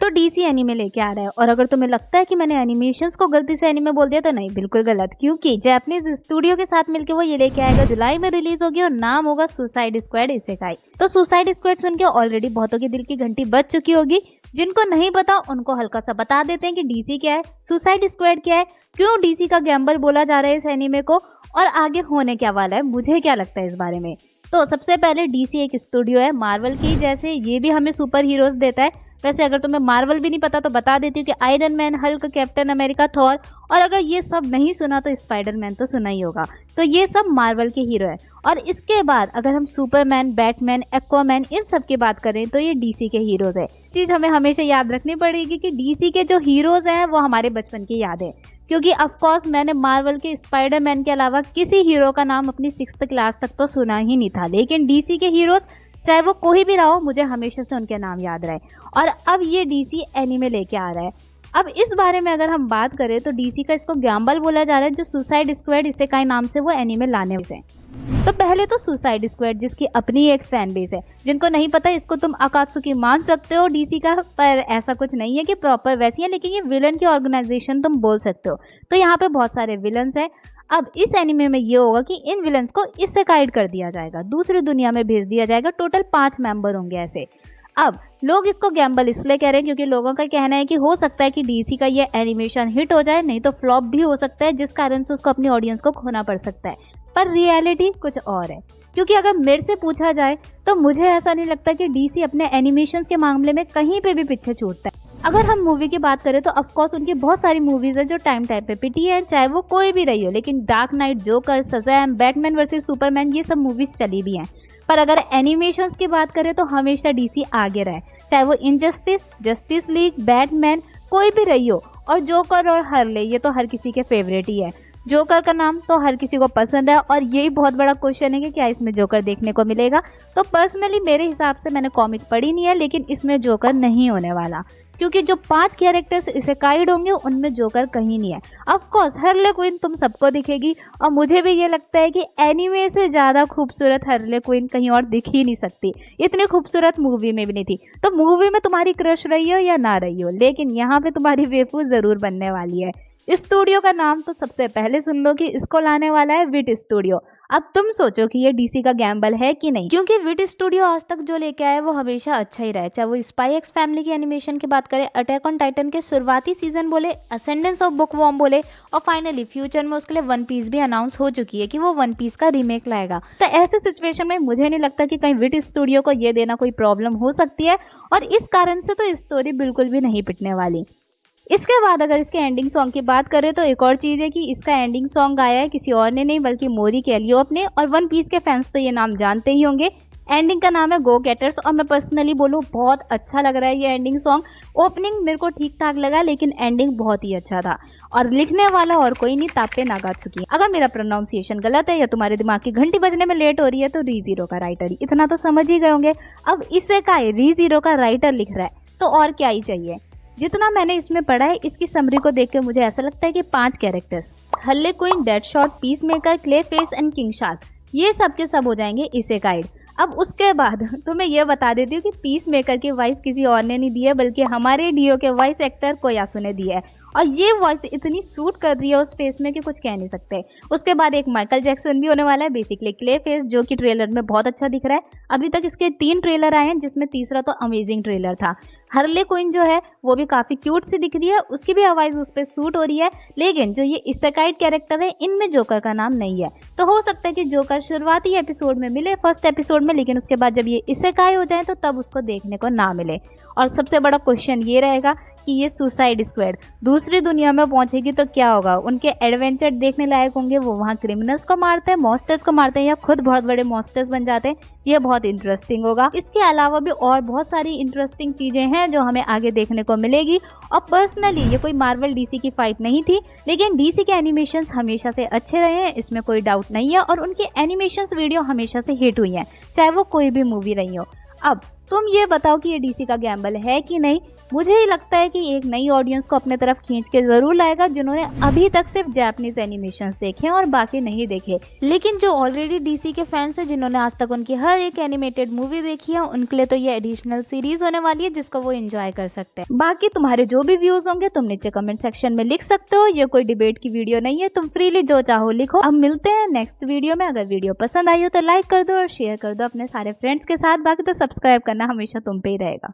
तो DC anime लेके आ रहा है। और अगर तुम्हें लगता है कि मैंने एनिमेशंस को गलती से एनीमे बोल दिया तो नहीं, बिल्कुल गलत, क्योंकि जापानीज स्टूडियो के साथ मिलकर वो ये लेके आएगा। जुलाई में रिलीज होगी और नाम होगा सुसाइड स्क्वाड इसेकाई। तो सुसाइड स्क्वाड सुन के ऑलरेडी बहुतों के दिल की घंटी बज चुकी होगी। जिनको नहीं पता उनको हल्का सा बता देते हैं कि डीसी क्या है, सुसाइड स्क्वाड क्या है, क्यों डीसी का गैम्बल बोला जा रहा है इस एनीमे को, और आगे होने क्या वाला है, मुझे क्या लगता है इस बारे में। तो सबसे पहले डीसी एक स्टूडियो है मार्वल की, जैसे ये भी हमें सुपर हीरोज देता है। वैसे अगर तुम्हें मार्वल भी नहीं पता तो बता देती हूँ कि iron man, Hulk, captain America, Thor, और अगर ये सब नहीं सुना तो स्पाइडरमैन तो सुना ही होगा। तो ये सब मार्वल के हीरो है। और इसके बाद अगर हम सुपरमैन, बैटमैन, एक्वामैन इन सब की बात करें तो ये डीसी के हीरोज है। चीज हमें हमेशा याद रखनी पड़ेगी कि डीसी के जो हीरोज हैं वो हमारे बचपन की याद है, क्योंकि ऑफकोर्स मैंने मार्वल के स्पाइडरमैन के अलावा किसी हीरो का नाम अपनी 6th क्लास तक तो सुना ही नहीं था, लेकिन डीसी के हीरोज चाहे वो कोई भी रहा हो मुझे हमेशा से उनके नाम याद रहे। और अब ये डीसी एनीमे लेके आ रहा है। अब इस बारे में अगर हम बात करें तो डीसी का इसको गैम्बल बोला जा रहा है, जो सुसाइड स्क्वाड इसेकाई नाम से वो एनीमे लाने से। तो पहले तो सुसाइड स्क्वाड जिसकी अपनी एक फैन बेस है, जिनको नहीं पता इसको तुम अकात्सुकी मान सकते हो डीसी का, पर ऐसा कुछ नहीं है कि प्रॉपर वैसी है, लेकिन ये विलन की ऑर्गेनाइजेशन तुम बोल सकते हो। तो यहाँ पे बहुत सारे विलन्स हैं। अब इस एनीमे में ये होगा कि इन विलन्स को इसेकाइड कर दिया जाएगा, दूसरी दुनिया में भेज दिया जाएगा। टोटल 5 मेंबर होंगे ऐसे। अब लोग इसको गैम्बल इसलिए कह रहे हैं क्योंकि लोगों का कहना है कि हो सकता है कि डीसी का ये एनिमेशन हिट हो जाए, नहीं तो फ्लॉप भी हो सकता है, जिस कारण से उसको अपनी ऑडियंस को खोना पड़ सकता है। पर रियलिटी कुछ और है, क्योंकि अगर मेरे से पूछा जाए तो मुझे ऐसा नहीं लगता कि डीसी अपने एनिमेशन के मामले में कहीं पे भी पीछे छूटता है। अगर हम मूवी की बात करें तो ऑफकोर्स उनकी बहुत सारी मूवीज है जो टाइम पे पिटी है, चाहे वो कोई भी रही हो, लेकिन dark night, joker, Shazam, Batman versus Superman, ये सब मूवीज चली भी हैं। पर अगर एनिमेशन की बात करें तो हमेशा डीसी आगे रहे, चाहे वो इनजस्टिस, जस्टिस लीग, बैटमैन, कोई भी रही हो। और जोकर और हार्ले ये तो हर किसी के फेवरेट ही है। जोकर का नाम तो हर किसी को पसंद है, और यही बहुत बड़ा क्वेश्चन है कि क्या इसमें जोकर देखने को मिलेगा। तो पर्सनली मेरे हिसाब से, मैंने कॉमिक पढ़ी नहीं है, लेकिन इसमें जोकर नहीं होने वाला, क्योंकि जो 5 कैरेक्टर्स इसेकाइड होंगे उनमें जोकर कहीं नहीं है। ऑफ कोर्स हार्ले क्विन तुम सबको दिखेगी, और मुझे भी ये लगता है कि एनीमे से ज़्यादा खूबसूरत हार्ले क्विन कहीं और दिख ही नहीं सकती। इतनी खूबसूरत मूवी में भी नहीं थी। तो मूवी में तुम्हारी क्रश रही हो या ना रही हो, लेकिन यहाँ पे तुम्हारी वेफू ज़रूर बनने वाली है। इस स्टूडियो का नाम तो सबसे पहले सुन लो कि इसको लाने वाला है विट स्टूडियो। अब तुम सोचो कि ये डीसी का गैम्बल है कि नहीं, क्योंकि विट स्टूडियो आज तक जो लेके आया वो हमेशा अच्छा ही रहा है। चाहे वो स्पाई एक्स फैमिली की एनिमेशन की बात करें, अटैक ऑन टाइटन के शुरुआती सीजन बोले, असेंडेंस ऑफ बुकवॉर्म बोले, और फाइनली फ्यूचर में उसके लिए वन पीस भी अनाउंस हो चुकी है कि वो वन पीस का रीमेक लाएगा। तो ऐसे सिचुएशन में मुझे नहीं लगता कि कहीं विट स्टूडियो को ये देना कोई प्रॉब्लम हो सकती है, और इस कारण से तो स्टोरी बिल्कुल भी नहीं पिटने वाली। इसके बाद अगर इसके एंडिंग सॉन्ग की बात करें तो एक और चीज़ है कि इसका एंडिंग सॉन्ग गाया है किसी और ने नहीं बल्कि मोरी कैलियोप ने, और वन पीस के फैंस तो ये नाम जानते ही होंगे। एंडिंग का नाम है गो गेटर्स, और मैं पर्सनली बोलूँ बहुत अच्छा लग रहा है ये एंडिंग सॉन्ग। ओपनिंग मेरे को ठीक ठाक लगा, लेकिन एंडिंग बहुत ही अच्छा था, और लिखने वाला और कोई नहीं, तापे नागात्सुकी। अगर मेरा प्रोनाउंसिएशन गलत है या तुम्हारे दिमाग की घंटी बजने में लेट हो रही है तो रीजीरो का राइटर ही, इतना तो समझ ही गए होंगे। अब इससे का रीजीरो का राइटर लिख रहा है तो और क्या ही चाहिए। जितना मैंने इसमें पढ़ा है, इसकी समरी को देख के मुझे ऐसा लगता है कि 5 characters, Harley Quinn, Deadshot, Peacemaker, Clayface and King Shark, ये सब के सब हो जाएंगे इसेकाइड। अब उसके बाद तो मैं ये बता देती हूँ कि पीस मेकर की वॉइस किसी और ने नहीं दी है, बल्कि हमारे डीओ के वॉइस एक्टर कोयासु ने दी है, और ये वॉइस इतनी सूट कर रही है उस फेस में कि कुछ कह नहीं सकते। उसके बाद एक माइकल जैक्सन भी होने वाला है, बेसिकली क्ले फेस, जो कि ट्रेलर में बहुत अच्छा दिख रहा है। अभी तक इसके 3 ट्रेलर आए हैं, जिसमें तीसरा तो अमेजिंग ट्रेलर था। हार्ले क्विन जो है वो भी काफी क्यूट सी दिख रही है, उसकी भी आवाज उस पर सूट हो रही है, लेकिन जो ये इसेकाइड कैरेक्टर है इनमें जोकर का नाम नहीं है। तो हो सकता है कि जोकर शुरुआती एपिसोड में मिले, फर्स्ट एपिसोड में, लेकिन उसके बाद जब ये इसेकाई हो जाए तो तब उसको देखने को ना मिले। और सबसे बड़ा क्वेश्चन ये रहेगा कि ये सुसाइड स्क्वाड दूसरी दुनिया में पहुंचेगी तो क्या होगा। उनके एडवेंचर देखने लायक होंगे, वो वहाँ क्रिमिनल्स को मारते हैं, मॉन्स्टर्स को मारते हैं, या खुद बहुत बड़े मॉन्स्टर्स बन जाते हैं। ये बहुत इंटरेस्टिंग होगा। इसके अलावा भी और बहुत सारी इंटरेस्टिंग चीजें हैं जो हमें आगे देखने को मिलेगी। और पर्सनली ये कोई मार्वल डीसी की फाइट नहीं थी, लेकिन डीसी के एनिमेशंस हमेशा से अच्छे रहे हैं, इसमें कोई डाउट नहीं है, और उनके एनिमेशंस वीडियो हमेशा से हिट हुई हैं, चाहे वो कोई भी मूवी रही हो। अब तुम ये बताओ कि ये डीसी का गैम्बल है कि नहीं, मुझे ही लगता है कि एक नई ऑडियंस को अपने तरफ खींच के जरूर लाएगा, जिन्होंने अभी तक सिर्फ जापानीज एनिमेशन देखे और बाकी नहीं देखे। लेकिन जो ऑलरेडी डीसी के फैंस हैं, जिन्होंने आज तक उनकी हर एक एनिमेटेड मूवी देखी है, उनके लिए तो ये एडिशनल सीरीज होने वाली है जिसको वो एंजॉय कर सकते हैं। बाकी तुम्हारे जो भी व्यूज होंगे तुम नीचे कमेंट सेक्शन में लिख सकते हो। ये कोई डिबेट की वीडियो नहीं है, तुम फ्रीली जो चाहो लिखो। अब मिलते हैं नेक्स्ट वीडियो में। अगर वीडियो पसंद आई हो तो लाइक कर दो और शेयर कर दो अपने सारे फ्रेंड्स के साथ। बाकी तो सब्सक्राइब करना हमेशा तुम पे ही रहेगा।